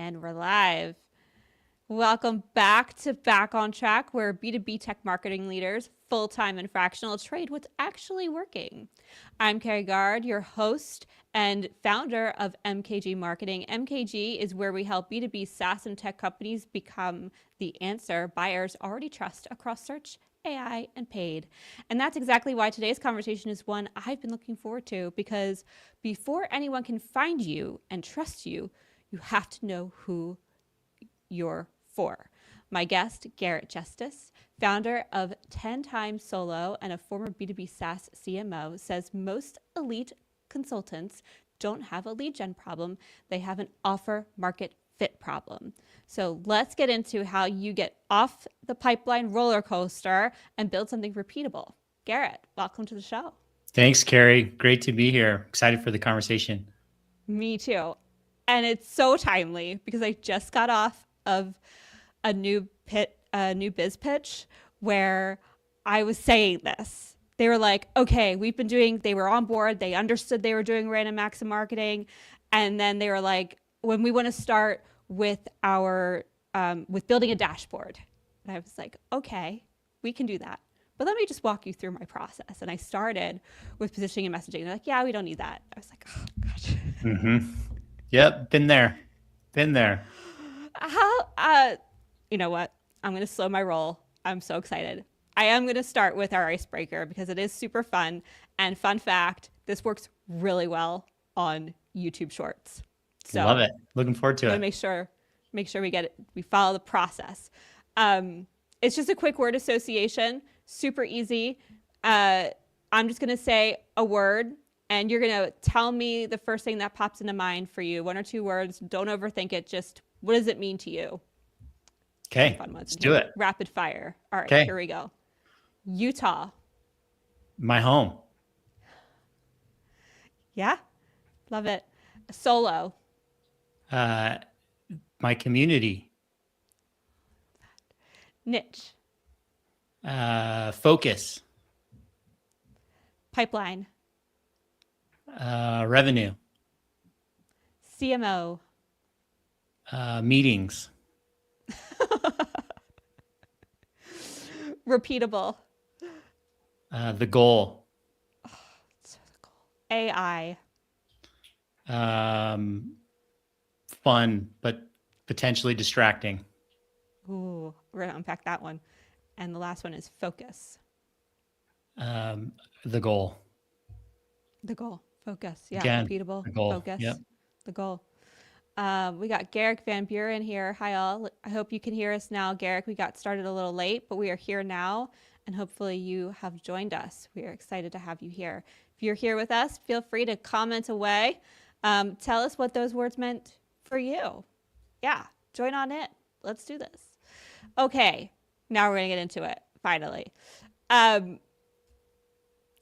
And we're live. Welcome back to Back on Track, where B2B tech marketing leaders, full-time and fractional, trade what's actually working. I'm Carrie Gard, your host and founder of MKG Marketing. MKG is where we help B2B SaaS and tech companies become the answer buyers already trust across search, AI, and paid. And that's exactly why today's conversation is one I've been looking forward to, because before anyone can find you and trust you, you have to know who you're for. My guest, Garrett Jestice, founder of 10 Times Solo and a former B2B SaaS CMO, says most elite consultants don't have a lead gen problem. They have an offer market fit problem. So let's get into how you get off the pipeline roller coaster and build something repeatable. Garrett, welcome to the show. Thanks, Carrie. Great to be here. Excited for the conversation. Me too. And it's so timely because I just got off of a new biz pitch where I was saying this. They were like, okay, they were on board. They understood they were doing random acts of marketing. And then they were like, when we want to start with with building a dashboard. And I was like, okay, we can do that. But let me just walk you through my process. And I started with positioning and messaging. They're like, yeah, we don't need that. I was like, oh, gosh. Mm-hmm. Yep, been there. You know what? I'm going to slow my roll. I'm so excited. I am going to start with our icebreaker because it is super fun. And fun fact, this works really well on YouTube Shorts. So love it. Looking forward to it. Make sure we follow the process. It's just a quick word association, super easy. I'm just going to say a word and you're going to tell me the first thing that pops into mind for you. 1 or 2 words. Don't overthink it. Just what does it mean to you? Okay, let's do it. Rapid fire. All right, Here we go. Utah. My home. Yeah, love it. Solo. My community. Niche. Focus. Pipeline. Revenue. CMO. Meetings. Repeatable. The goal. So the goal. AI. Fun, but potentially distracting. Ooh, we're going to unpack that one. And the last one is focus. The goal. The goal. Focus. Yeah. Again, repeatable. the goal. Focus. Yep. The goal. We got Garrick Van Buren here. Hi, all. I hope you can hear us now. Garrick, we got started a little late, but we are here now, and hopefully you have joined us. We are excited to have you here. If you're here with us, feel free to comment away. Tell us what those words meant for you. Yeah, join on in. Let's do this. Okay, now we're going to get into it, finally.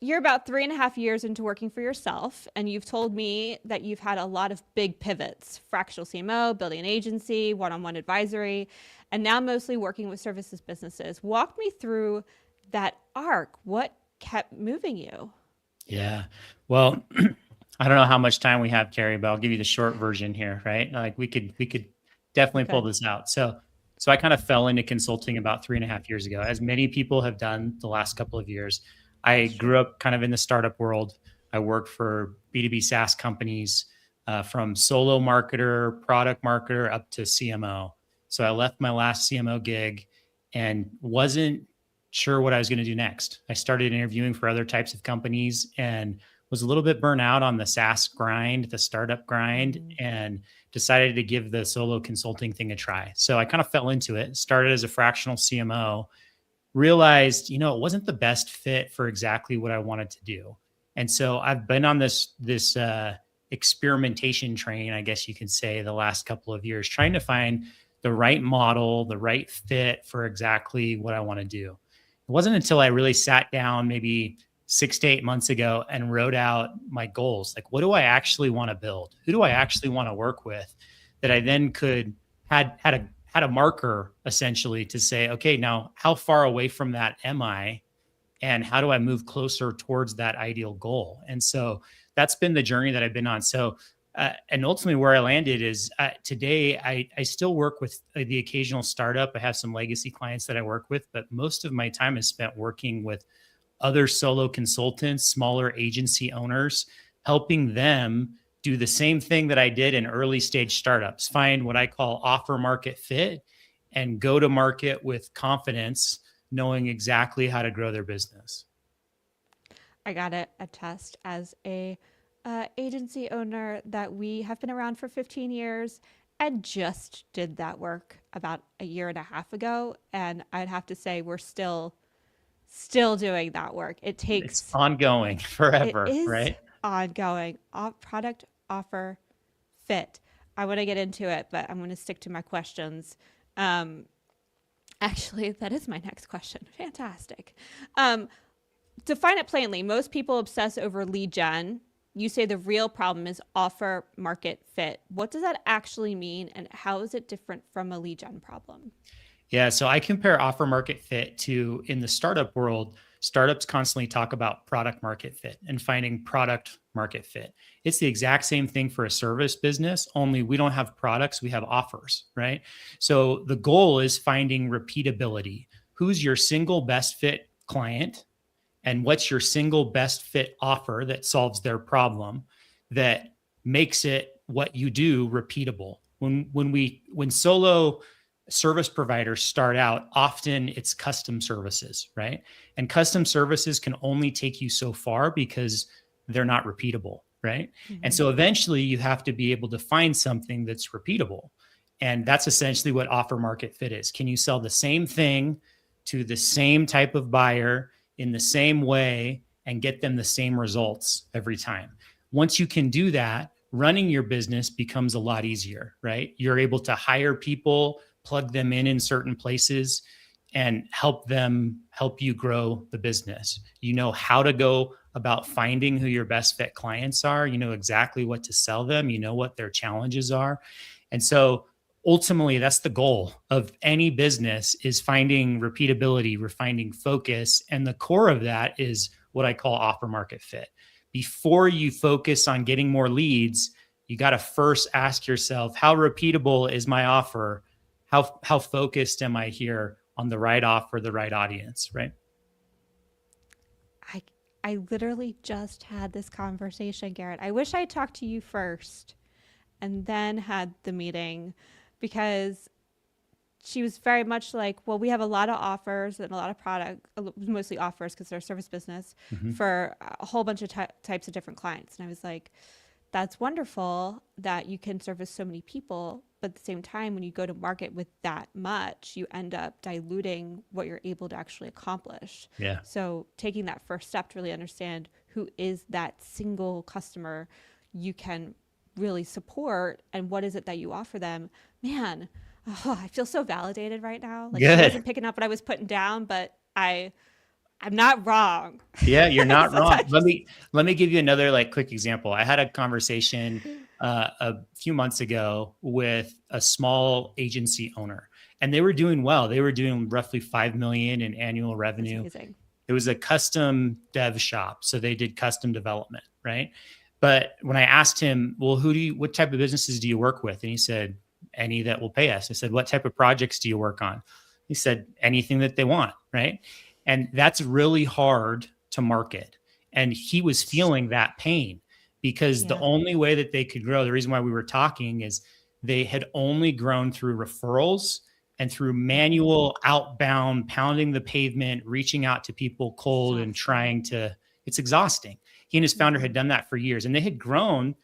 You're about 3.5 years into working for yourself, and you've told me that you've had a lot of big pivots: fractional CMO, building an agency, one-on-one advisory, and now mostly working with services businesses. Walk me through that arc. What kept moving you? Yeah. Well, I don't know how much time we have, Carrie, but I'll give you the short version here, right? Like we could definitely pull this out. So I kind of fell into consulting about 3.5 years ago, as many people have done the last couple of years. I grew up kind of in the startup world. I worked for B2B SaaS companies, from solo marketer, product marketer, up to CMO. So I left my last CMO gig and wasn't sure what I was going to do next. I started interviewing for other types of companies and was a little bit burnt out on the SaaS grind, the startup grind, and decided to give the solo consulting thing a try. So I kind of fell into it, started as a fractional CMO, realized, it wasn't the best fit for exactly what I wanted to do. And so I've been on this experimentation train, I guess you could say, the last couple of years, trying to find the right model, the right fit for exactly what I want to do. It wasn't until I really sat down maybe 6 to 8 months ago and wrote out my goals. Like, what do I actually want to build? Who do I actually want to work with? That I then had a marker essentially to say, okay, now how far away from that am I? And how do I move closer towards that ideal goal? And so that's been the journey that I've been on. So And ultimately where I landed is today I still work with the occasional startup. I have some legacy clients that I work with, but most of my time is spent working with other solo consultants, smaller agency owners, helping them do the same thing that I did in early stage startups, find what I call offer market fit and go to market with confidence, knowing exactly how to grow their business. I got to attest as a agency owner that we have been around for 15 years and just did that work about a year and a half ago. And I'd have to say we're still doing that work. It's ongoing It forever, is right? ongoing. Product offer fit. I want to get into it, but I'm going to stick to my questions. Um, Actually, that is my next question. Fantastic. Define it plainly. Most people obsess over lead gen. You say the real problem is offer market fit. What does that actually mean, and how is it different from a lead gen problem? Yeah, so I compare offer market fit to in the startup world, startups constantly talk about product market fit and finding product market fit. It's the exact same thing for a service business, only we don't have products, we have offers, right? So the goal is finding repeatability. Who's your single best fit client? And what's your single best fit offer that solves their problem that makes it what you do repeatable? When solo service providers start out, often it's custom services, right? And custom services can only take you so far because they're not repeatable, right? And Mm-hmm. so eventually you have to be able to find something that's repeatable. And that's essentially what offer market fit is. Can you sell the same thing to the same type of buyer in the same way and get them the same results every time? Once you can do that, running your business becomes a lot easier, right? You're able to hire people, plug them in certain places, and help you grow the business. You know how to go about finding who your best fit clients are. You know exactly what to sell them. You know what their challenges are. And so ultimately that's the goal of any business, is finding repeatability, refining focus. And the core of that is what I call offer market fit. Before you focus on getting more leads, you got to first ask yourself, how repeatable is my offer? How focused am I here on the right offer, the right audience, right? I I literally just had this conversation, Garrett. I wish I had talked to you first and then had the meeting, because she was very much like, well, we have a lot of offers and a lot of product, mostly offers because they're a service business, Mm-hmm. for a whole bunch of types of different clients. And I was like, that's wonderful that you can service so many people. But at the same time, when you go to market with that much, you end up diluting what you're able to actually accomplish. Yeah. So taking that first step to really understand who is that single customer you can really support and what is it that you offer them, man, oh, I feel so validated right now. Like, she Good. wasn't picking up what I was putting down, but I'm not wrong. Yeah, you're not wrong. Sometimes Let just me let me give you another like quick example. I had a conversation a few months ago with a small agency owner, and they were doing well. They were doing roughly 5 million in annual that's revenue. amazing. It was a custom dev shop, so they did custom development, right? But when I asked him, well, what type of businesses do you work with? And he said, any that will pay us. I said, what type of projects do you work on? He said, anything that they want, right? And that's really hard to market. And he was feeling that pain because the Yeah. only way that they could grow, the reason why we were talking is they had only grown through referrals and through Mm-hmm. manual outbound, pounding the pavement, reaching out to people cold and Exhausting. trying to, it's exhausting. He and his founder had Mm-hmm. done that for years and they had grown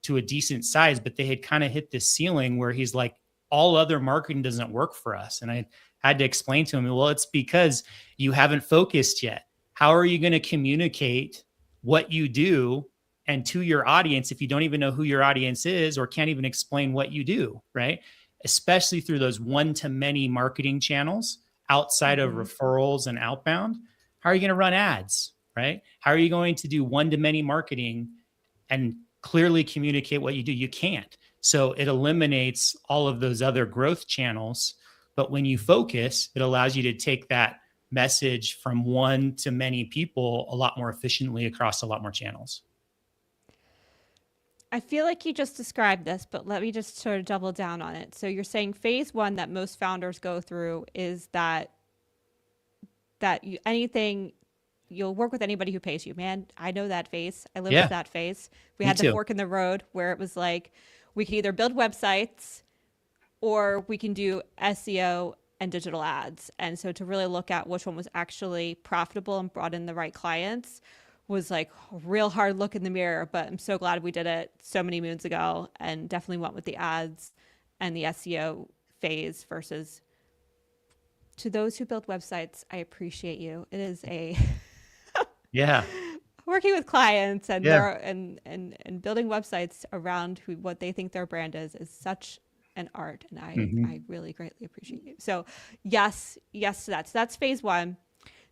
to a decent size, but they had kind of hit this ceiling where he's like, all other marketing doesn't work for us. And I had to explain to him, well, it's because you haven't focused yet. How are you going to communicate what you do and to your audience if you don't even know who your audience is or can't even explain what you do, right? Especially through those one-to-many marketing channels outside of Mm-hmm. referrals and outbound. How are you going to run ads, right? How are you going to do one-to-many marketing and clearly communicate what you do? You can't. So it eliminates all of those other growth channels. But when you focus, it allows you to take that message from one to many people a lot more efficiently across a lot more channels. I feel like you just described this, but let me just sort of double down on it. So you're saying phase one that most founders go through is anything you'll work with anybody who pays you. Man, I know that phase. I lived Yeah, that phase. We me had the too. fork in the road where it was like we can either build websites or we can do SEO and digital ads. And so to really look at which one was actually profitable and brought in the right clients was like a real hard look in the mirror. But I'm so glad we did it so many moons ago and definitely went with the ads and the SEO phase versus to those who build websites. I appreciate you. It is a Yeah, working with clients and yeah. their and building websites around what they think their brand is such an art, and I Hmm. really greatly appreciate you. So yes to that. So that's phase one.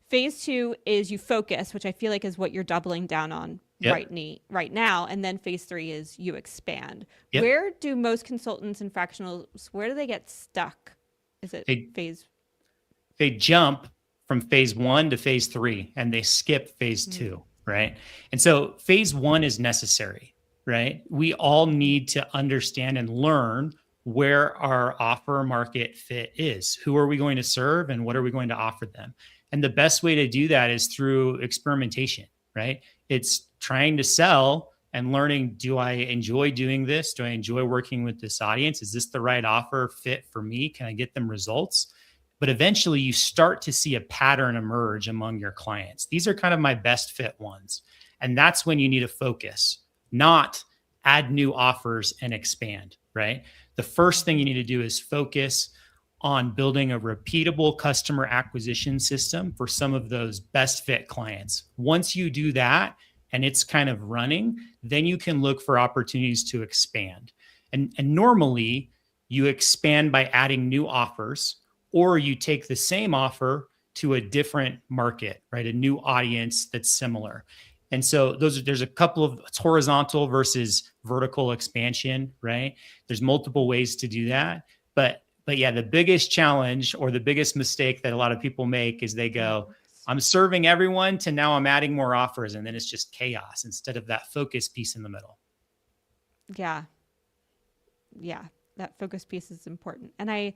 Phase two is you focus, which I feel like is what you're doubling down on Yep, right now, and then phase three is you expand. yep. Where do most consultants and fractionals, where do they get stuck? Is it They phase? they jump from phase one to phase three and they skip phase Mm, two, right? And so phase one is necessary, right? We all need to understand and learn where our offer market fit is. Who are we going to serve and what are we going to offer them? And the best way to do that is through experimentation, right? It's trying to sell and learning, do I enjoy doing this? Do I enjoy working with this audience? Is this the right offer fit for me? Can I get them results? But eventually you start to see a pattern emerge among your clients. These are kind of my best fit ones. And that's when you need to focus, not add new offers and expand, right? The first thing you need to do is focus on building a repeatable customer acquisition system for some of those best fit clients. Once you do that and it's kind of running, then you can look for opportunities to expand. And normally you expand by adding new offers, or you take the same offer to a different market, right? A new audience that's similar. And so there's a couple of, it's horizontal versus vertical expansion, right? There's multiple ways to do that. But yeah, the biggest challenge or the biggest mistake that a lot of people make is they go, I'm serving everyone to now I'm adding more offers. And then it's just chaos instead of that focus piece in the middle. yeah, yeah. That focus piece is important. And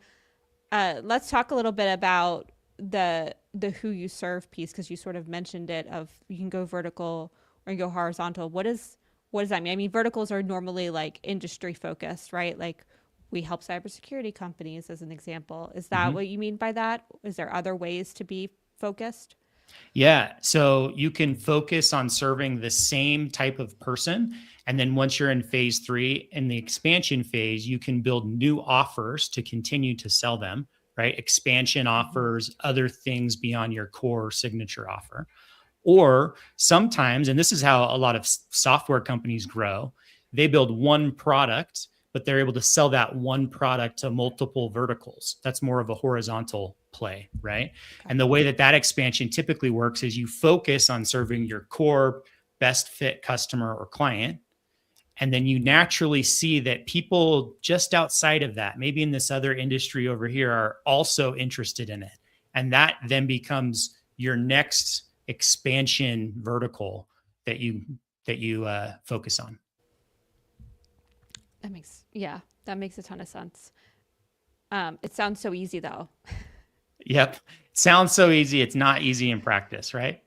let's talk a little bit about the who you serve piece because you sort of mentioned it of you can go vertical or you go horizontal. What does that mean? I mean, verticals are normally like industry focused, right? Like we help cybersecurity companies as an example. Is that Mhm. what you mean by that? Is there other ways to be focused? Yeah. So you can focus on serving the same type of person. And then once you're in phase three, in the expansion phase, you can build new offers to continue to sell them, right? Expansion Mm-hmm. offers, other things beyond your core signature offer. Or sometimes, and this is how a lot of software companies grow, they build one product, but they're able to sell that one product to multiple verticals. That's more of a horizontal play, right? Okay. And the way that that expansion typically works is you focus on serving your core best fit customer or client. And then you naturally see that people just outside of that, maybe in this other industry over here, are also interested in it. And that then becomes your next expansion vertical that you focus on. That makes a ton of sense. It sounds so easy though. Yep. Sounds so easy. It's not easy in practice, right?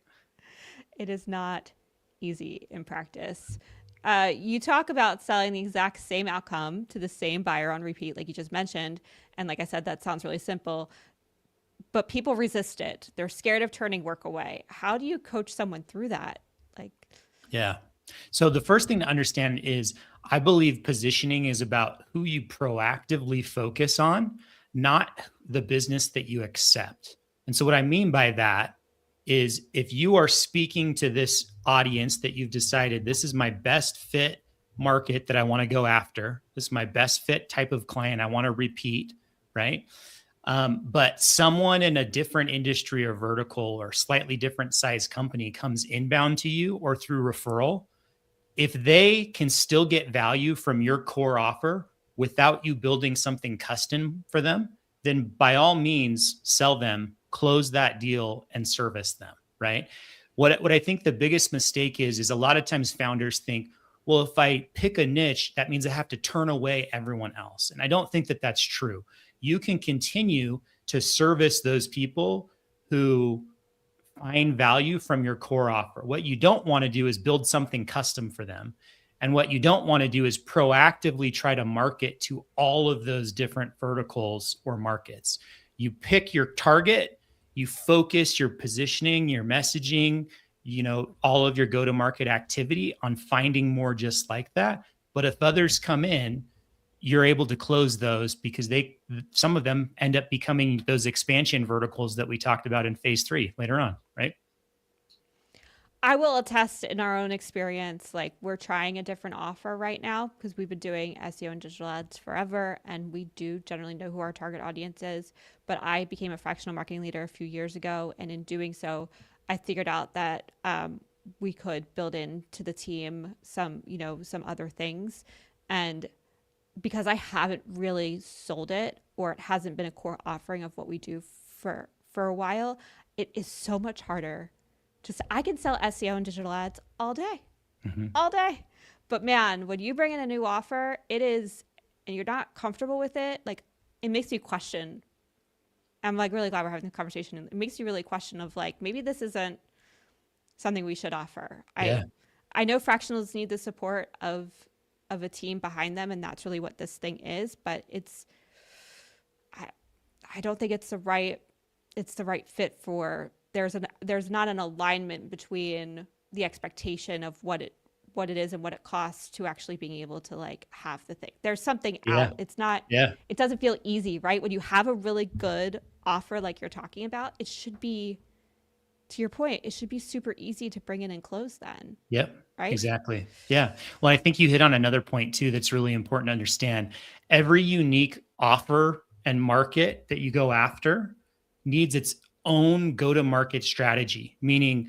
It is not easy in practice. You talk about selling the exact same outcome to the same buyer on repeat, like you just mentioned. And like I said, that sounds really simple, but people resist it. They're scared of turning work away. How do you coach someone through that? Like, Yeah. So the first thing to understand is I believe positioning is about who you proactively focus on, not the business that you accept. And so what I mean by that is if you are speaking to this audience that you've decided this is my best fit market that I want to go after, this is my best fit type of client I want to repeat, right? But someone in a different industry or vertical or slightly different size company comes inbound to you or through referral, if they can still get value from your core offer without you building something custom for them, then by all means sell them, close that deal and service them, right? What I think the biggest mistake is a lot of times founders think, well, if I pick a niche, that means I have to turn away everyone else. And I don't think that that's true. You can continue to service those people who find value from your core offer. What you don't want to do is build something custom for them. And what you don't want to do is proactively try to market to all of those different verticals or markets. You pick your target, you focus your positioning, your messaging, all of your go-to-market activity on finding more just like that. But if others come in, you're able to close those because some of them end up becoming those expansion verticals that we talked about in phase 3 later on, right? I will attest in our own experience, like we're trying a different offer right now because we've been doing SEO and digital ads forever. And we do generally know who our target audience is. But I became a fractional marketing leader a few years ago. And in doing so, I figured out that we could build into the team some other things. And because I haven't really sold it, or it hasn't been a core offering of what we do for a while, it is so much harder. I can sell SEO and digital ads all day, all day. But man, when you bring in a new offer, it is, and you're not comfortable with it, like it makes you question. I'm like really glad we're having the conversation. It makes you really question of like, maybe this isn't something we should offer. Yeah. I know fractionals need the support of a team behind them, and that's really what this thing is. But I don't think it's the right fit for. There's not an alignment between the expectation of what it is and what it costs to actually being able to like have the thing. There's something out. It's not. Yeah. It doesn't feel easy, right? When you have a really good offer like you're talking about, it should be, to your point, it should be super easy to bring in and close then. Yep. Right? Exactly. Yeah. Well, I think you hit on another point too that's really important to understand. Every unique offer and market that you go after needs its own go-to-market strategy, meaning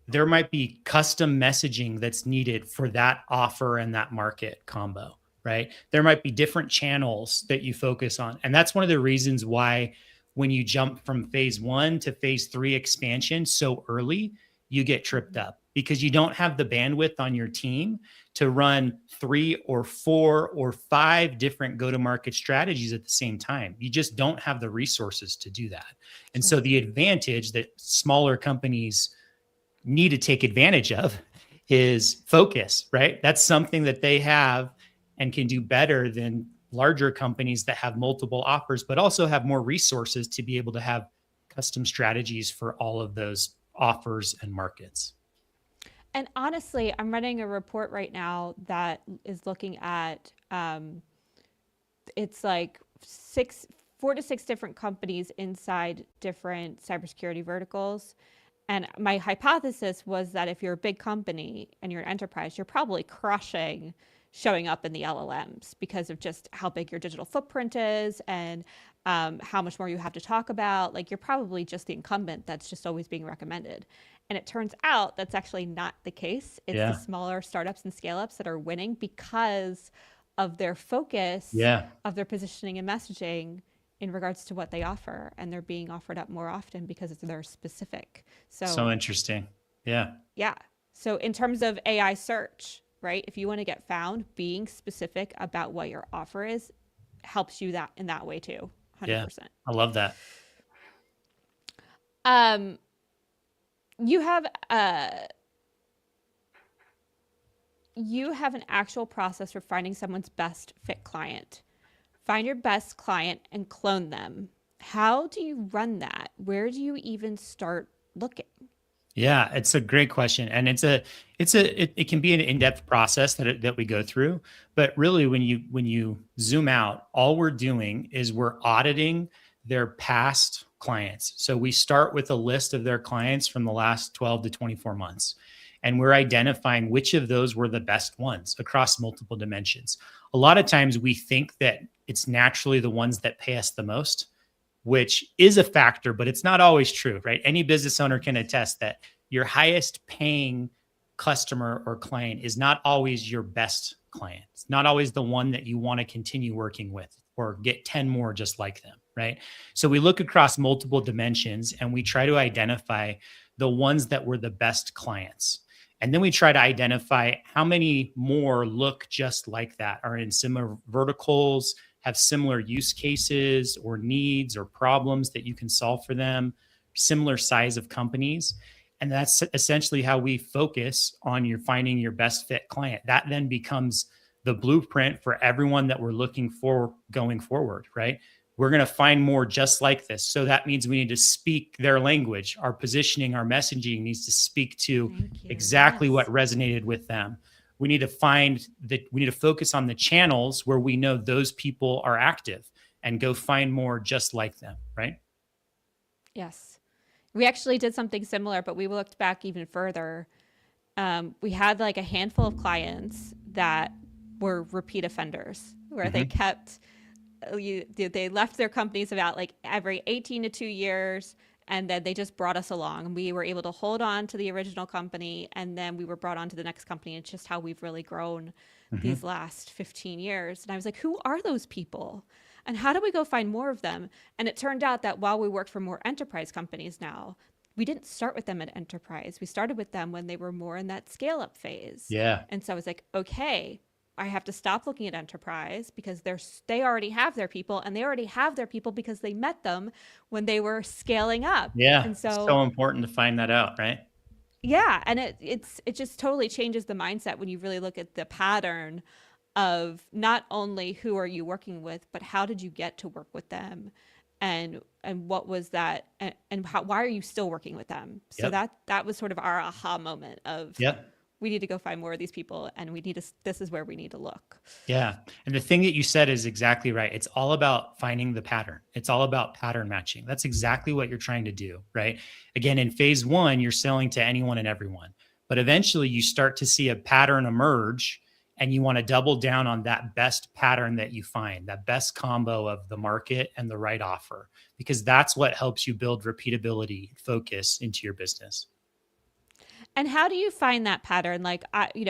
there might be custom messaging that's needed for that offer and that market combo, right? There might be different channels that you focus on. And that's one of the reasons why when you jump from phase 1 to phase 3 expansion so early, you get tripped up because you don't have the bandwidth on your team to run 3 or 4 or 5 different go-to-market strategies at the same time. You just don't have the resources to do that. And so the advantage that smaller companies need to take advantage of is focus, right? That's something that they have and can do better than larger companies that have multiple offers, but also have more resources to be able to have custom strategies for all of those offers and markets. And honestly, I'm running a report right now that is looking at, it's like 4 to 6 different companies inside different cybersecurity verticals. And my hypothesis was that if you're a big company and you're an enterprise, you're probably crushing showing up in the LLMs because of just how big your digital footprint is and how much more you have to talk about. Like you're probably just the incumbent that's just always being recommended. And it turns out that's actually not the case. It's the smaller startups and scale-ups that are winning because of their focus, of their positioning and messaging in regards to what they offer. And they're being offered up more often because they're specific. So interesting. Yeah. Yeah. So in terms of AI search, right? If you want to get found, being specific about what your offer is helps you that in that way too. 100%. Yeah. I love that. You have an actual process for finding someone's best fit client. Find your best client and clone them. How do you run that? Where do you even start looking? Yeah, it's a great question. And it can be an in-depth process that we go through, but really when you zoom out, all we're doing is we're auditing their past clients. So we start with a list of their clients from the last 12 to 24 months. And we're identifying which of those were the best ones across multiple dimensions. A lot of times we think that it's naturally the ones that pay us the most, which is a factor, but it's not always true, right? Any business owner can attest that your highest paying customer or client is not always your best client. It's not always the one that you want to continue working with or get 10 more just like them, right? So we look across multiple dimensions and we try to identify the ones that were the best clients. And then we try to identify how many more look just like that, are in similar verticals, have similar use cases or needs or problems that you can solve for them, similar size of companies. And that's essentially how we focus on your finding your best fit client. That then becomes the blueprint for everyone that we're looking for going forward, right? We're going to find more just like this. So that means we need to speak their language. Our positioning, our messaging needs to speak to exactly what resonated with them. We need to focus on the channels where we know those people are active and go find more just like them, right? Yes. We actually did something similar, but we looked back even further. We had like a handful of clients that were repeat offenders where they kept, they left their companies about like every 18 to 2 years. And then they just brought us along. We were able to hold on to the original company, and then we were brought on to the next company. It's just how we've really grown these last 15 years. And I was like, who are those people? And how do we go find more of them? And it turned out that while we work for more enterprise companies now, we didn't start with them at enterprise. We started with them when they were more in that scale up phase. Yeah. And so I was like, okay, I have to stop looking at enterprise because they already have their people, and they already have their people because they met them when they were scaling up. Yeah. And so important to find that out, right? Yeah, and it just totally changes the mindset when you really look at the pattern of not only who are you working with, but how did you get to work with them, and what was that, and why are you still working with them? So that was sort of our aha moment of we need to go find more of these people, and this is where we need to look. Yeah. And the thing that you said is exactly right. It's all about finding the pattern. It's all about pattern matching. That's exactly what you're trying to do, right? Again, in phase one, you're selling to anyone and everyone, but eventually you start to see a pattern emerge, and you want to double down on that best pattern that you find, that best combo of the market and the right offer, because that's what helps you build repeatability, focus into your business. And how do you find that pattern? Like,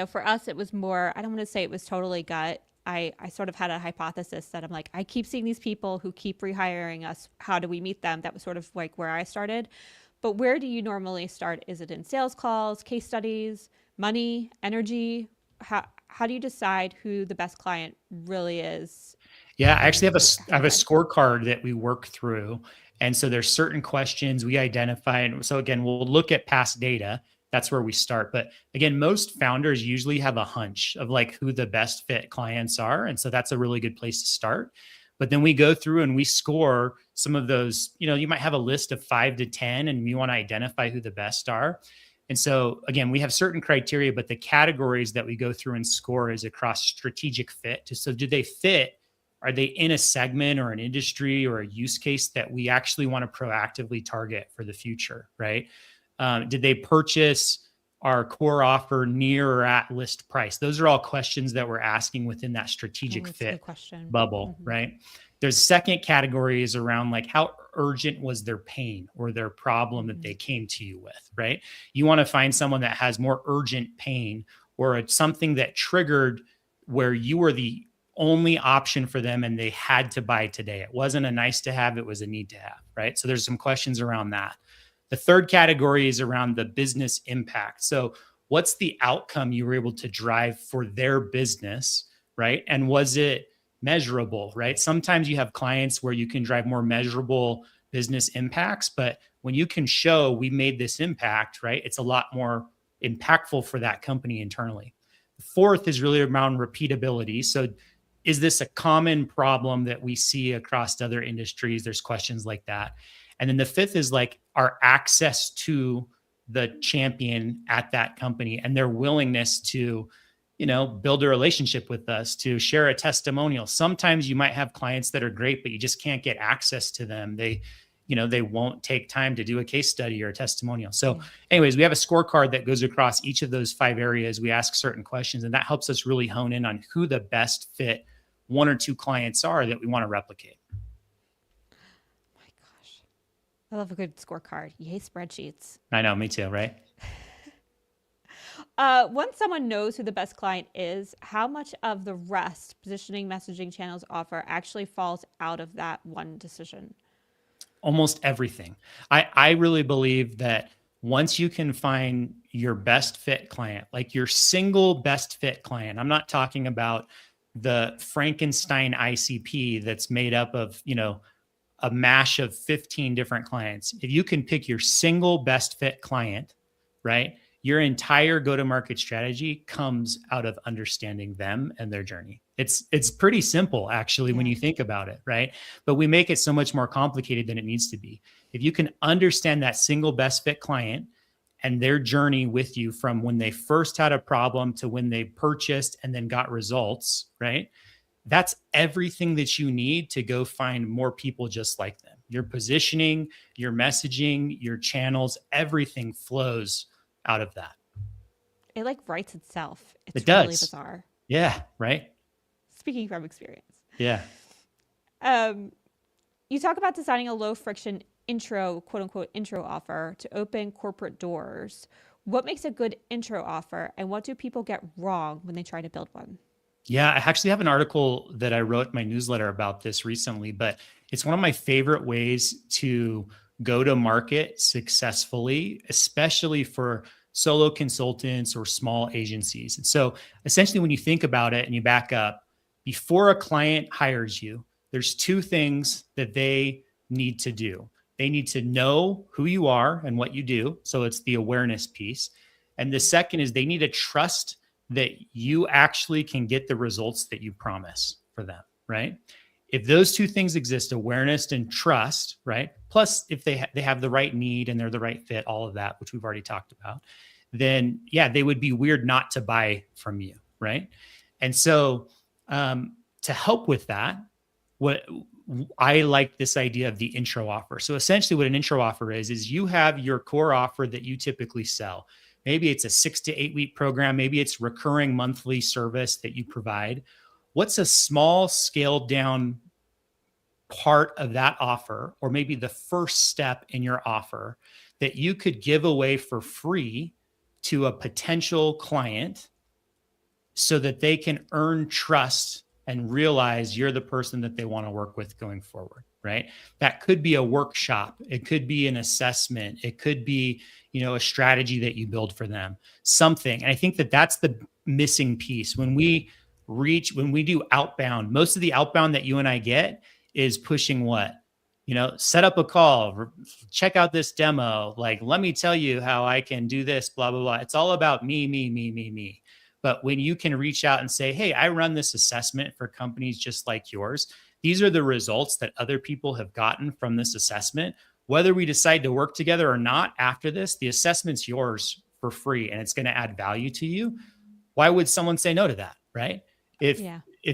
for us, it was more, I don't want to say it was totally gut. I sort of had a hypothesis that I'm like, I keep seeing these people who keep rehiring us. How do we meet them? That was sort of like where I started. But where do you normally start? Is it in sales calls, case studies, money, energy? How do you decide who the best client really is? Yeah, I actually have a scorecard that we work through. And so there's certain questions we identify. And so again, we'll look at past data. That's where we start. But again, most founders usually have a hunch of like who the best fit clients are. And so that's a really good place to start. But then we go through and we score some of those, you might have a list of 5 to 10 and we want to identify who the best are. And so again, we have certain criteria, but the categories that we go through and score is across strategic fit. So do they fit? Are they in a segment or an industry or a use case that we actually want to proactively target for the future, right? Did they purchase our core offer near or at list price? Those are all questions that we're asking within that strategic fit bubble, right? There's second category is around like how urgent was their pain or their problem that they came to you with, right? You want to find someone that has more urgent pain or something that triggered where you were the only option for them and they had to buy today. It wasn't a nice to have, it was a need to have, right? So there's some questions around that. The third category is around the business impact. So what's the outcome you were able to drive for their business, right? And was it measurable, right? Sometimes you have clients where you can drive more measurable business impacts, but when you can show we made this impact, right? It's a lot more impactful for that company internally. The fourth is really around repeatability. So is this a common problem that we see across other industries? There's questions like that. And then the fifth is like our access to the champion at that company and their willingness to, build a relationship with us, to share a testimonial. Sometimes you might have clients that are great, but you just can't get access to them. They won't take time to do a case study or a testimonial. So anyways, we have a scorecard that goes across each of those 5 areas. We ask certain questions, and that helps us really hone in on who the best fit 1 or 2 clients are that we want to replicate. I love a good scorecard. Yay, spreadsheets. I know, me too, right? Once someone knows who the best client is, how much of the rest positioning, messaging, channels offer actually falls out of that one decision? Almost everything. I really believe that once you can find your best fit client, like your single best fit client, I'm not talking about the Frankenstein ICP that's made up of, a mash of 15 different clients. If you can pick your single best fit client, right? Your entire go-to-market strategy comes out of understanding them and their journey. It's pretty simple, actually, when you think about it, right? But we make it so much more complicated than it needs to be. If you can understand that single best fit client and their journey with you from when they first had a problem to when they purchased and then got results, right? That's everything that you need to go find more people just like them. Your positioning, your messaging, your channels, everything flows out of that. It like writes itself. It's It does. really bizarre. Yeah, right? Speaking from experience. Yeah. You talk about designing a low friction intro, quote unquote, intro offer to open corporate doors. What makes a good intro offer, and what do people get wrong when they try to build one? Yeah, I actually have an article that I wrote in my newsletter about this recently, but it's one of my favorite ways to go to market successfully, especially for solo consultants or small agencies. And so essentially, when you think about it and you back up, before a client hires you, there's two things that they need to do. They need to know who you are and what you do. So it's the awareness piece. And the second is they need to trust that you actually can get the results that you promise for them, right? If those two things exist, awareness and trust, right? Plus, if they have the right need and they're the right fit, all of that, which we've already talked about, then yeah, they would be weird not to buy from you, right? And so to help with that, what I like this idea of the intro offer. So essentially what an intro offer is you have your core offer that you typically sell. Maybe it's a 6 to 8 week program. Maybe it's recurring monthly service that you provide. What's a small scaled down part of that offer, or maybe the first step in your offer that you could give away for free to a potential client so that they can earn trust and realize you're the person that they want to work with going forward, right? That could be a workshop. It could be an assessment. It could be, a strategy that you build for them, something. And I think that that's the missing piece. When we do outbound, most of the outbound that you and I get is pushing what? Set up a call, check out this demo. Like, let me tell you how I can do this, blah, blah, blah. It's all about me, me, me, me, me. But when you can reach out and say, hey, I run this assessment for companies just like yours. These are the results that other people have gotten from this assessment. Whether we decide to work together or not after this, the assessment's yours for free and it's going to add value to you. Why would someone say no to that, right? If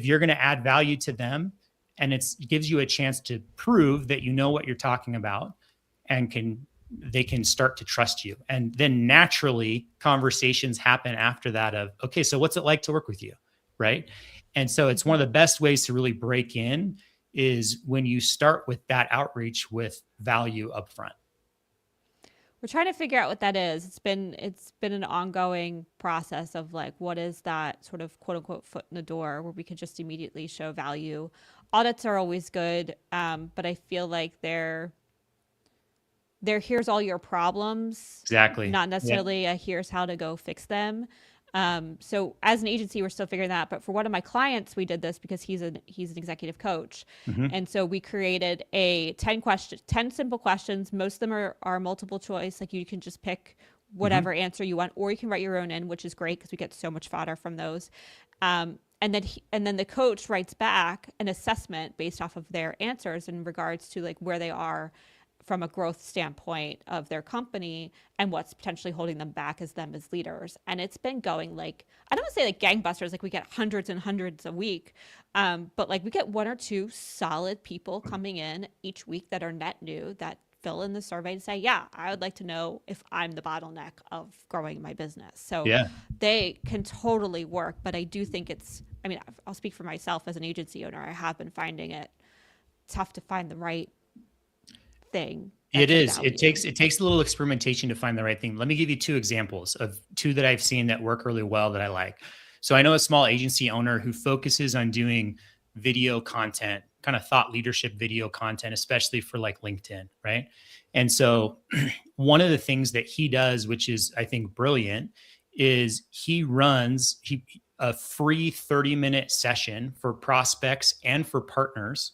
you're going to add value to them and it gives you a chance to prove that you know what you're talking about and they can start to trust you. And then naturally conversations happen after that of, okay, so what's it like to work with you, right? And so it's one of the best ways to really break in is when you start with that outreach with value upfront. We're trying to figure out what that is. It's been an ongoing process of like, what is that sort of quote unquote foot in the door where we could just immediately show value. Audits are always good, but I feel like they're here's all your problems. Exactly. Not necessarily a here's how to go fix them. So as an agency, we're still figuring that. But for one of my clients, we did this because he's an executive coach. Mm-hmm. And so we created a 10 simple questions. Most of them are multiple choice. Like you can just pick whatever answer you want, or you can write your own in, which is great because we get so much fodder from those. And then the coach writes back an assessment based off of their answers in regards to like where they are from a growth standpoint of their company and what's potentially holding them back as leaders. And it's been going like, I don't want to say like gangbusters, like we get hundreds and hundreds a week. But like we get one or two solid people coming in each week that are net new that fill in the survey and say, yeah, I would like to know if I'm the bottleneck of growing my business. So they can totally work, but I do think I'll speak for myself as an agency owner. I have been finding it tough to find the right thing. It is. It takes a little experimentation to find the right thing. Let me give you two examples of two that I've seen that work really well that I like. So I know a small agency owner who focuses on doing video content, kind of thought leadership video content, especially for like LinkedIn, right? And so one of the things that he does, which is I think brilliant, is he runs a free 30-minute session for prospects and for partners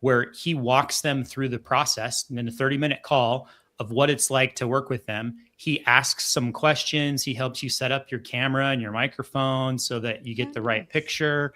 where he walks them through the process in a 30-minute call of what it's like to work with them. He asks some questions. He helps you set up your camera and your microphone so that you get the right picture.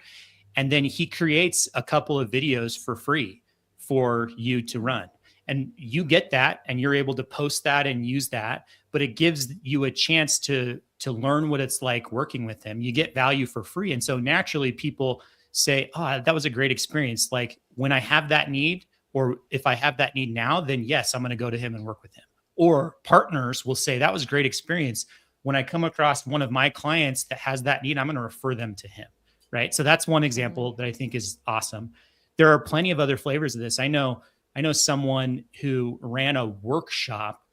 And then he creates a couple of videos for free for you to run. And you get that and you're able to post that and use that, but it gives you a chance to learn what it's like working with him. You get value for free. And so naturally people say, oh, that was a great experience. Like when I have that need, or if I have that need now, then yes, I'm going to go to him and work with him. Or partners will say, that was a great experience. When I come across one of my clients that has that need, I'm going to refer them to him. Right. So that's one example that I think is awesome. There are plenty of other flavors of this. I know someone who ran a workshop,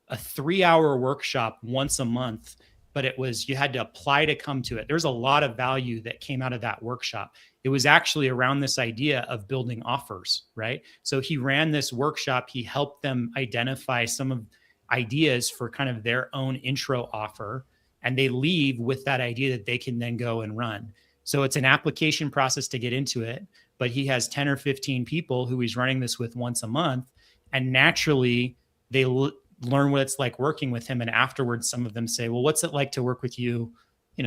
a 3-hour workshop once a month, but it was, you had to apply to come to it. There's a lot of value that came out of that workshop. It was actually around this idea of building offers, right? So he ran this workshop. He helped them identify some of ideas for kind of their own intro offer. And they leave with that idea that they can then go and run. So it's an application process to get into it, but he has 10 or 15 people who he's running this with once a month. And naturally they learn what it's like working with him. And afterwards, some of them say, well, what's it like to work with you,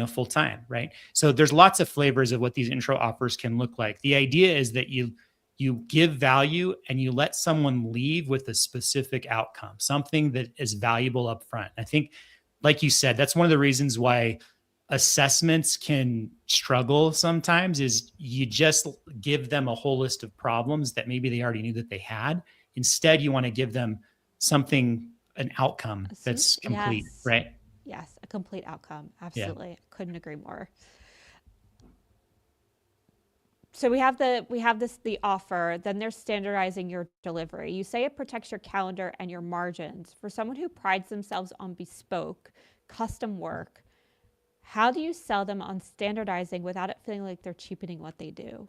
full time, right? So there's lots of flavors of what these intro offers can look like. The idea is that you give value and you let someone leave with a specific outcome, something that is valuable up front. I think, like you said, that's one of the reasons why assessments can struggle sometimes, is you just give them a whole list of problems that maybe they already knew that they had. Instead, you want to give them something, an outcome that's complete, yes. right? Yes, a complete outcome. Absolutely. Yeah. Couldn't agree more. So we have the offer, then there's standardizing your delivery. You say it protects your calendar and your margins. For someone who prides themselves on bespoke, custom work, how do you sell them on standardizing without it feeling like they're cheapening what they do?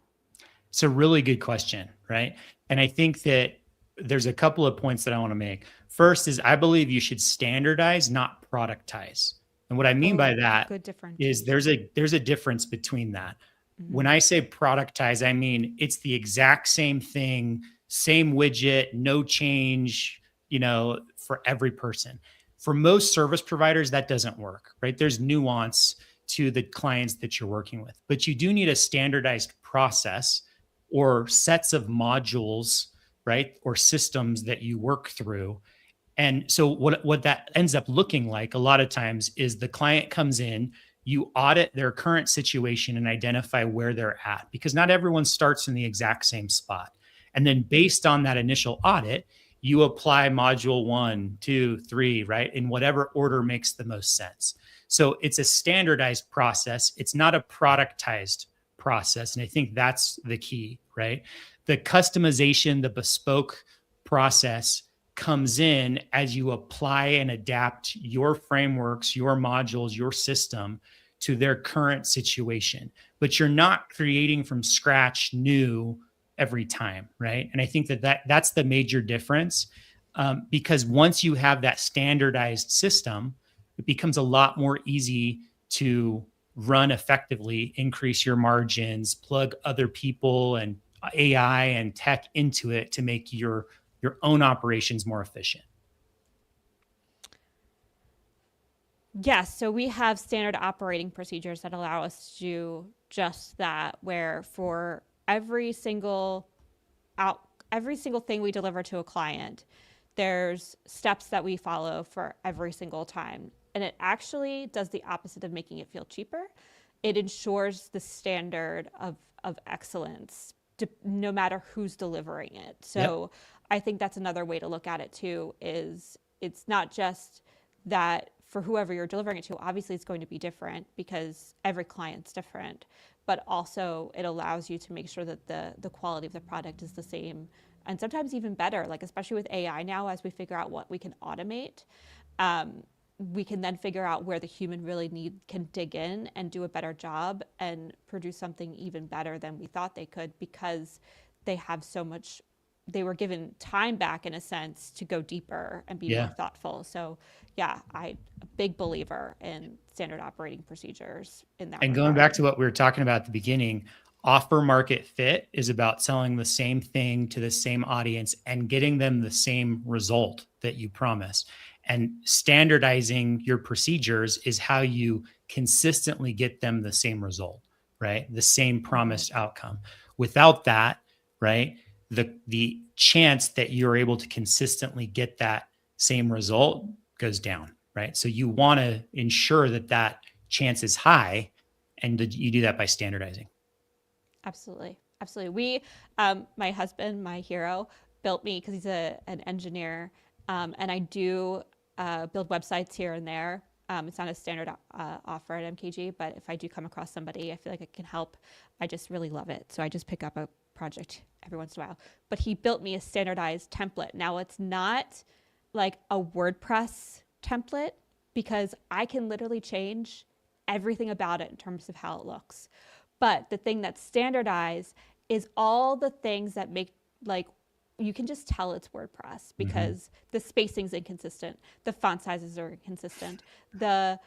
It's a really good question, right? And I think that there's a couple of points that I want to make. First is I believe you should standardize, not productize. And what I mean by that is there's a difference between that. Mm-hmm. When I say productize, I mean it's the exact same thing, same widget, no change, for every person. For most service providers, that doesn't work, right? There's nuance to the clients that you're working with, but you do need a standardized process or sets of modules, right? Or systems that you work through. And so what that ends up looking like a lot of times is the client comes in, you audit their current situation and identify where they're at, because not everyone starts in the exact same spot. And then based on that initial audit, you apply module 1, 2, 3, right? In whatever order makes the most sense. So it's a standardized process. It's not a productized process. And I think that's the key, right? The customization, the bespoke process comes in as you apply and adapt your frameworks, your modules, your system to their current situation. But you're not creating from scratch new every time, right? And I think that's the major difference, because once you have that standardized system, it becomes a lot more easy to run effectively, increase your margins, plug other people and AI and tech into it to make your own operations more efficient. Yes, so we have standard operating procedures that allow us to do just that, where for every single thing we deliver to a client, there's steps that we follow for every single time. And it actually does the opposite of making it feel cheaper. It ensures the standard of excellence, no matter who's delivering it. So yep. I think that's another way to look at it too, is it's not just that for whoever you're delivering it to, obviously it's going to be different because every client's different, but also it allows you to make sure that the quality of the product is the same, and sometimes even better, like especially with AI now, as we figure out what we can automate, we can then figure out where the human really can dig in and do a better job and produce something even better than we thought they could, because they have so much, they were given time back in a sense to go deeper and be more Yeah. thoughtful. So yeah, I'm a big believer in standard operating procedures in that And going back regard. to what we were talking about at the beginning, offer market fit is about selling the same thing to the same audience and getting them the same result that you promise. And standardizing your procedures is how you consistently get them the same result, right? The same promised outcome. Without that, right, the chance that you're able to consistently get that same result goes down, right? So you want to ensure that that chance is high, and you do that by standardizing. Absolutely. Absolutely. My husband, my hero, built me because he's an engineer. And I do build websites here and there. It's not a standard offer at MKG, but if I do come across somebody, I feel like I can help. I just really love it. So I just pick up a project every once in a while. But he built me a standardized template. Now it's not like a WordPress template, because I can literally change everything about it in terms of how it looks. But the thing that's standardized is all the things that make, like, you can just tell it's WordPress because the spacing's inconsistent, the font sizes are inconsistent, the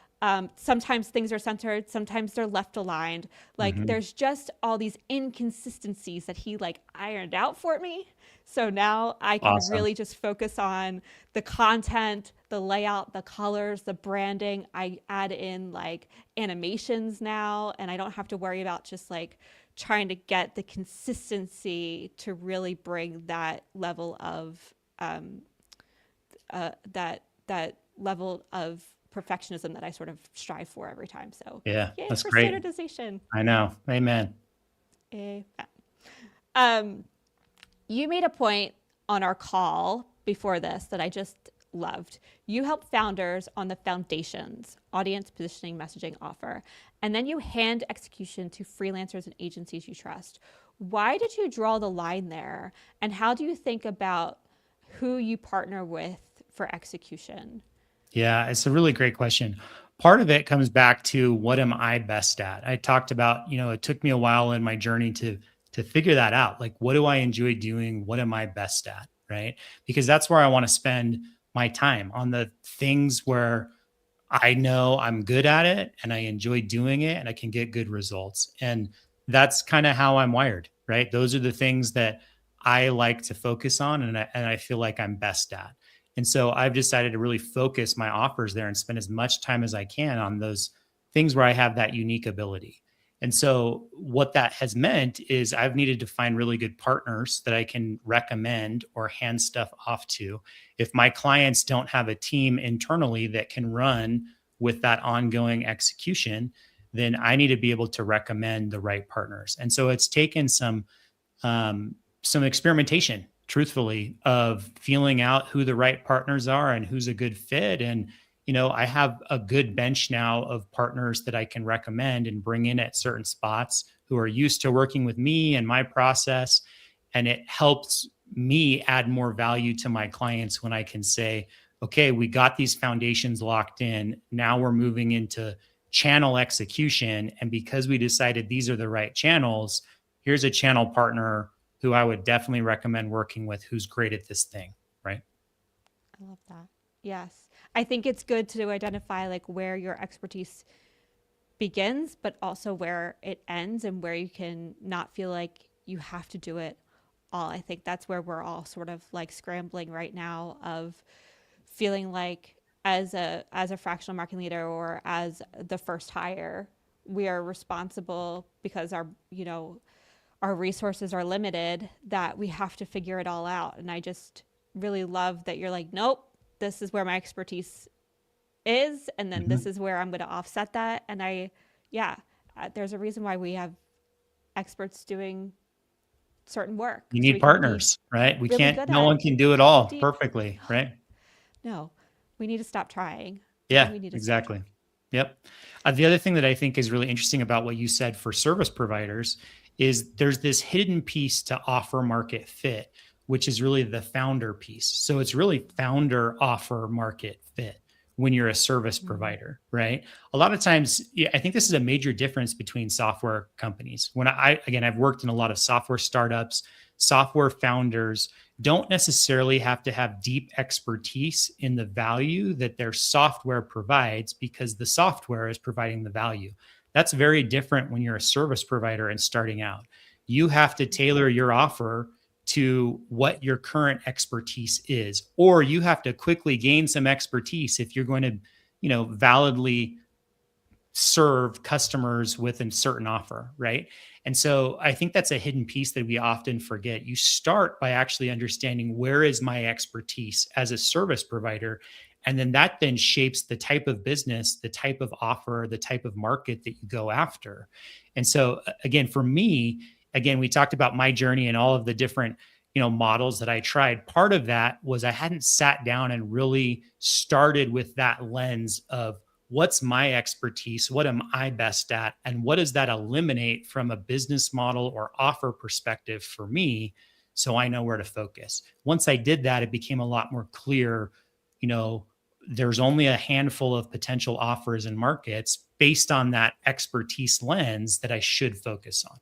sometimes things are centered, sometimes they're left aligned. Like there's just all these inconsistencies that he like ironed out for me. So now I can Awesome. really just focus on the content, the layout, the colors, the branding. I add in like animations now, and I don't have to worry about just like trying to get the consistency to really bring that level of that level of perfectionism that I sort of strive for every time. So Yeah, yay that's for great. standardization. I know. Amen. Um, you made a point on our call before this that I just loved. You help founders on the foundations, audience positioning, messaging, offer, and then you hand execution to freelancers and agencies you trust. Why did you draw the line there? And how do you think about who you partner with for execution? Yeah, it's a really great question. Part of it comes back to what am I best at? I talked about, it took me a while in my journey to figure that out. Like, what do I enjoy doing? What am I best at? Right? Because that's where I want to spend my time, on the things where I know I'm good at it and I enjoy doing it and I can get good results. And that's kind of how I'm wired, right? Those are the things that I like to focus on, and I feel like I'm best at. And so I've decided to really focus my offers there and spend as much time as I can on those things where I have that unique ability. And so what that has meant is I've needed to find really good partners that I can recommend or hand stuff off to. If my clients don't have a team internally that can run with that ongoing execution, then I need to be able to recommend the right partners. And so it's taken some experimentation, truthfully, of feeling out who the right partners are and who's a good fit. And I have a good bench now of partners that I can recommend and bring in at certain spots who are used to working with me and my process. And it helps me add more value to my clients when I can say, okay, we got these foundations locked in. Now we're moving into channel execution. And because we decided these are the right channels, here's a channel partner who I would definitely recommend working with, who's great at this thing, right? I love that. Yes. I think it's good to identify like where your expertise begins, but also where it ends and where you can not feel like you have to do it all. I think that's where we're all sort of like scrambling right now, of feeling like as a fractional marketing leader or as the first hire, we are responsible because our resources are limited, that we have to figure it all out. And I just really love that you're like, nope, this is where my expertise is, and then this Mm-hmm. is where I'm going to offset that. And there's a reason why we have experts doing certain work, You so need we can be partners, right? really good No at one can do it the all deep. perfectly, right? No, we need to stop trying. Yeah, We need to stop exactly. trying. Yep. The other thing that I think is really interesting about what you said for service providers is there's this hidden piece to offer market fit, which is really the founder piece. So it's really founder offer market fit, when you're a service provider, right? A lot of times, I think this is a major difference between software companies. When I've worked in a lot of software startups, software founders don't necessarily have to have deep expertise in the value that their software provides because the software is providing the value. That's very different when you're a service provider and starting out. You have to tailor your offer to what your current expertise is, or you have to quickly gain some expertise if you're going to, validly serve customers with a certain offer, right? And so I think that's a hidden piece that we often forget. You start by actually understanding, where is my expertise as a service provider? And then that then shapes the type of business, the type of offer, the type of market that you go after. And so again, for me, we talked about my journey and all of the different models that I tried. Part of that was I hadn't sat down and really started with that lens of, what's my expertise? What am I best at? And what does that eliminate from a business model or offer perspective for me? So I know where to focus. Once I did that, it became a lot more clear, there's only a handful of potential offers and markets based on that expertise lens that I should focus on.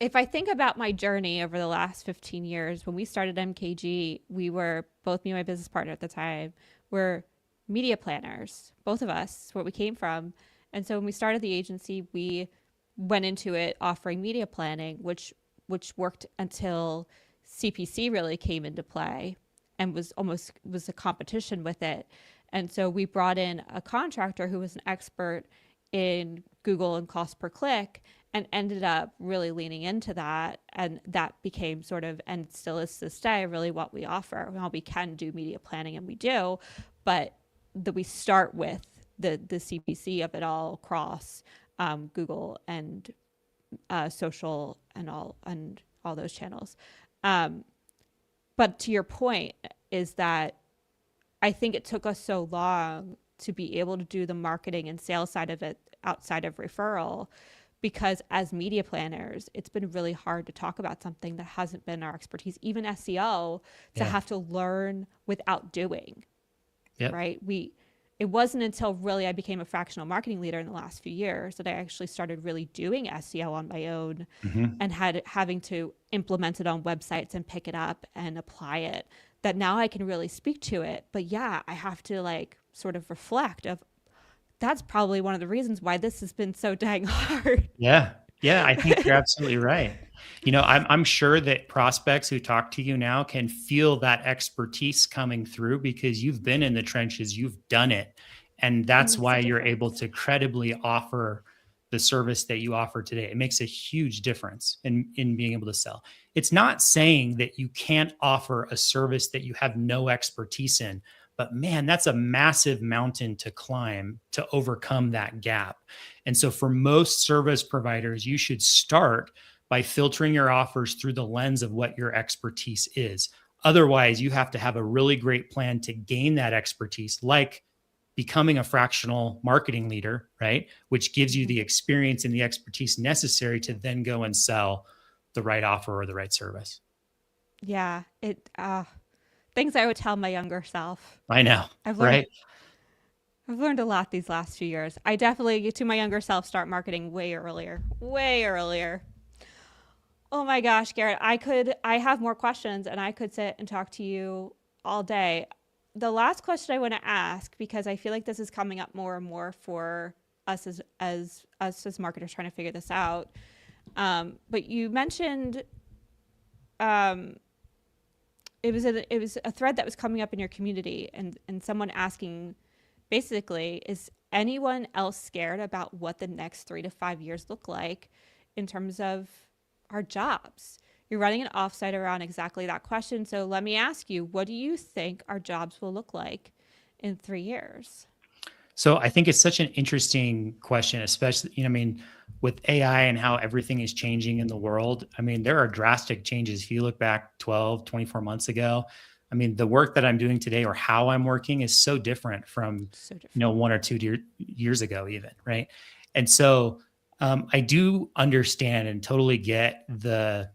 If I think about my journey over the last 15 years, when we started MKG, we were, both me and my business partner at the time, were media planners, both of us, where we came from. And so when we started the agency, we went into it offering media planning, which worked until CPC really came into play and was a competition with it. And so we brought in a contractor who was an expert in Google and cost per click, and ended up really leaning into that. And that became sort of, and still is to this day, really what we offer. Well, we can do media planning, and we do, but that we start with the CPC of it all across Google and social and all those channels. But to your point is that I think it took us so long to be able to do the marketing and sales side of it outside of referral, because as media planners, it's been really hard to talk about something that hasn't been our expertise, even SEO, to have to learn without doing. Yep. Right? It wasn't until really I became a fractional marketing leader in the last few years that I actually started really doing SEO on my own, and having to implement it on websites and pick it up and apply it, that now I can really speak to it. But yeah, I have to sort of reflect of, that's probably one of the reasons why this has been so dang hard. Yeah, I think you're absolutely right. I'm sure that prospects who talk to you now can feel that expertise coming through because you've been in the trenches, you've done it. And that's why you're able to credibly offer the service that you offer today. It makes a huge difference in being able to sell. It's not saying that you can't offer a service that you have no expertise in, but man, that's a massive mountain to climb to overcome that gap. And so for most service providers, you should start by filtering your offers through the lens of what your expertise is. Otherwise, you have to have a really great plan to gain that expertise, like becoming a fractional marketing leader, right? Which gives you the experience and the expertise necessary to then go and sell the right offer or the right service. Yeah, things I would tell my younger self. I know, right? I've learned a lot these last few years. I definitely, to my younger self, start marketing way earlier. Oh my gosh, Garrett, I have more questions, and I could sit and talk to you all day. The last question I want to ask, because I feel like this is coming up more and more for us as marketers trying to figure this out. But you mentioned, it was a thread that was coming up in your community, and someone asking, basically, is anyone else scared about what the next 3 to 5 years look like in terms of our jobs? You're running an offsite around exactly that question. So let me ask you, what do you think our jobs will look like in 3 years? So I think it's such an interesting question, especially, with AI and how everything is changing in the world. There are drastic changes. If you look back 12, 24 months ago, the work that I'm doing today or how I'm working is so different from, 1 or 2 years ago even, right? And so I do understand and totally get the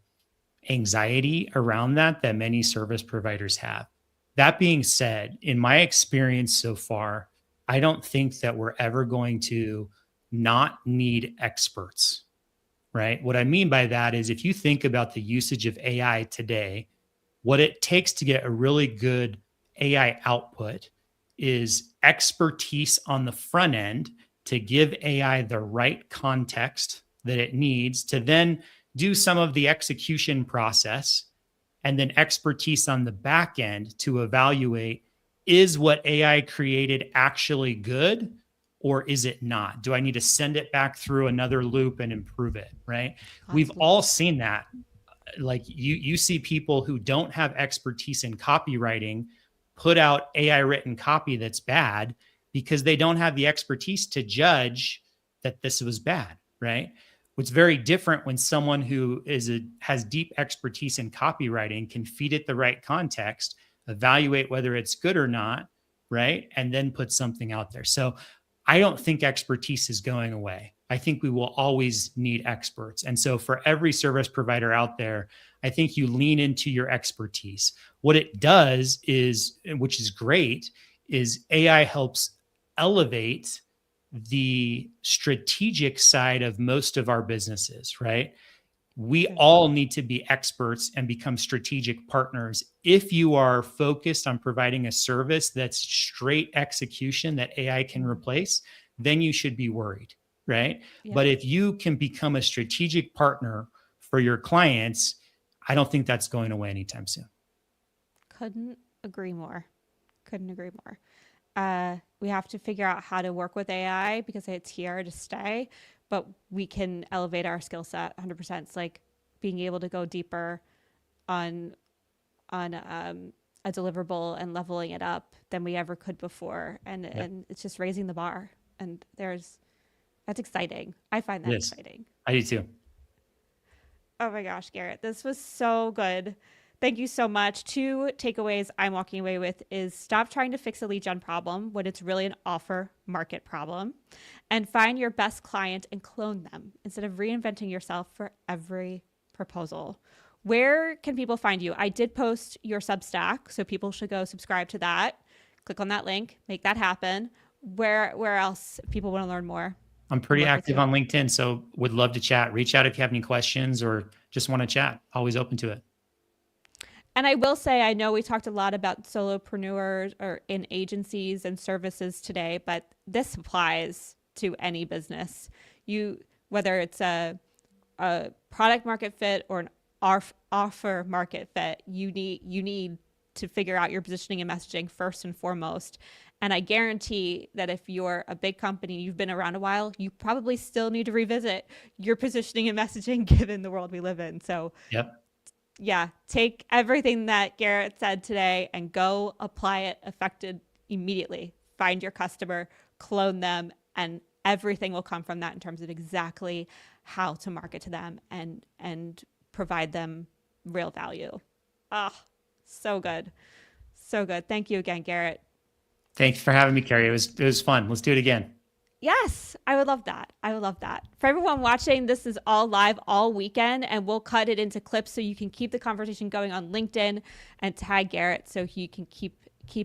anxiety around that many service providers have. That being said, in my experience so far, I don't think that we're ever going to not need experts, right? What I mean by that is if you think about the usage of AI today, what it takes to get a really good AI output is expertise on the front end to give AI the right context that it needs to then do some of the execution process, and then expertise on the back end to evaluate, is what AI created actually good or is it not? Do I need to send it back through another loop and improve it, right? We've all Absolutely. seen that. Like you see people who don't have expertise in copywriting put out AI written copy that's bad because they don't have the expertise to judge that this was bad, right? What's very different when someone who has deep expertise in copywriting can feed it the right context, evaluate whether it's good or not, right? And then put something out there. So I don't think expertise is going away. I think we will always need experts. And so for every service provider out there, I think you lean into your expertise. What it does is, which is great, is AI helps elevate the strategic side of most of our businesses, right? We all need to be experts and become strategic partners. If you are focused on providing a service that's straight execution that AI can replace, then you should be worried, right? Yeah. But if you can become a strategic partner for your clients, I don't think that's going away anytime soon. Couldn't agree more. Couldn't agree more. We have to figure out how to work with AI because it's here to stay, but we can elevate our skill set 100%. It's like being able to go deeper on a deliverable and leveling it up than we ever could before, and it's just raising the bar. And that's exciting. I find that Yes, exciting. I do too. Oh my gosh, Garrett, this was so good. Thank you so much. Two takeaways I'm walking away with is stop trying to fix a lead gen problem when it's really an offer market problem, and find your best client and clone them instead of reinventing yourself for every proposal. Where can people find you? I did post your Substack, so people should go subscribe to that. Click on that link, make that happen. Where else if people want to learn more I'm and pretty work with active you? on LinkedIn, so would love to chat. Reach out if you have any questions or just want to chat. Always open to it. And I will say, I know we talked a lot about solopreneurs or in agencies and services today, but this applies to any business. You, whether it's a product market fit or an offer market fit, you need to figure out your positioning and messaging first and foremost. And I guarantee that if you're a big company, you've been around a while, you probably still need to revisit your positioning and messaging given the world we live in. So Yep. yeah, take everything that Garrett said today and go apply it affected immediately. Find your customer, clone them, and everything will come from that in terms of exactly how to market to them and provide them real value. Ah, so good. So good. Thank you again, Garrett. Thanks for having me, Carrie. It was fun. Let's do it again. Yes, I would love that. I would love that. For everyone watching, this is all live all weekend, and we'll cut it into clips so you can keep the conversation going on LinkedIn and tag Garrett so he can keep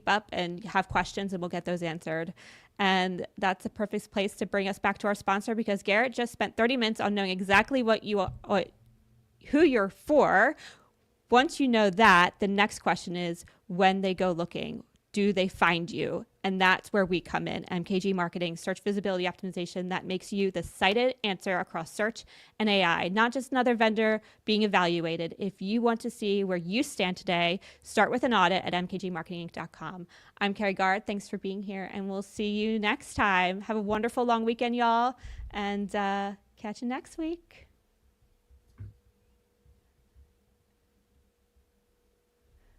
up and have questions, and we'll get those answered. And that's a perfect place to bring us back to our sponsor because Garrett just spent 30 minutes on knowing exactly who you're for. Once you know that, the next question is when they go looking, do they find you? And that's where we come in. MKG Marketing, search visibility optimization that makes you the cited answer across search and AI, not just another vendor being evaluated. If you want to see where you stand today, start with an audit at mkgmarketinginc.com. I'm Carrie Garrett. Thanks for being here, and we'll see you next time. Have a wonderful long weekend, y'all, and catch you next week.